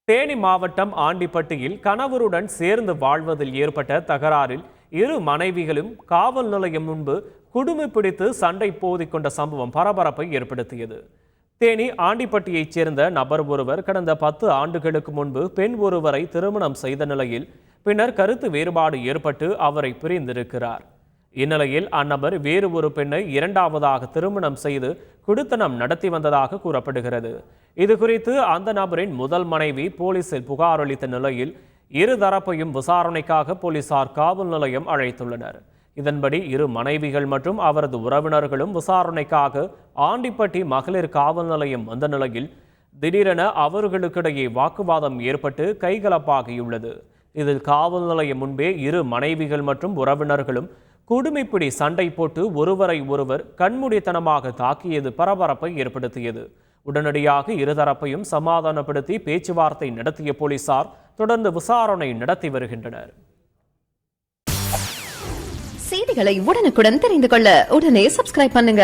தேனி மாவட்டம் ஆண்டிப்பட்டியில் கணவருடன் சேர்ந்து வாழ்வதில் ஏற்பட்ட தகராறில் இரு மனைவிகளும் காவல் நிலையம் முன்பு குடுமி பிடித்து சண்டை போதிக்கொண்ட சம்பவம் பரபரப்பை ஏற்படுத்தியது. தேனி ஆண்டிப்பட்டியைச் சேர்ந்த நபர் ஒருவர் கடந்த 10 ஆண்டுகளுக்கு முன்பு பெண் ஒருவரை திருமணம் செய்த நிலையில் பின்னர் கருத்து வேறுபாடு ஏற்பட்டு அவரை பிரிந்திருக்கிறார். இந்நிலையில் அந்நபர் வேறு ஒரு பெண்ணை இரண்டாவதாக திருமணம் செய்து குடித்தனம் நடத்தி வந்ததாக கூறப்படுகிறது. இது குறித்து அந்த நபரின் முதல் மனைவி போலீசில் புகார் அளித்த நிலையில் இரு தரப்பையும் விசாரணைக்காக போலீசார் காவல் நிலையம் அழைத்துள்ளனர். இதன்படி இரு மனைவிகள் மற்றும் அவரது உறவினர்களும் விசாரணைக்காக ஆண்டிப்பட்டி மகளிர் காவல் நிலையம் வந்த நிலையில் திடீரென அவர்களுக்கிடையே வாக்குவாதம் ஏற்பட்டு கைகலப்பாகியுள்ளது. இதில் காவல் நிலையம் முன்பே இரு மனைவிகள் மற்றும் உறவினர்களும் குடுமிப்பிடி சண்டை போட்டு ஒருவரை ஒருவர் கண்மூடித்தனமாக தாக்கியது பரபரப்பை ஏற்படுத்தியது. உடனடியாக இருதரப்பையும் சமாதானப்படுத்தி பேச்சுவார்த்தை நடத்திய போலீசார் தொடர்ந்து விசாரணை நடத்தி வருகின்றனர். செய்திகளை உடனுக்குடன் தெரிந்து கொள்ள உடனே சப்ஸ்கிரைப் பண்ணுங்க.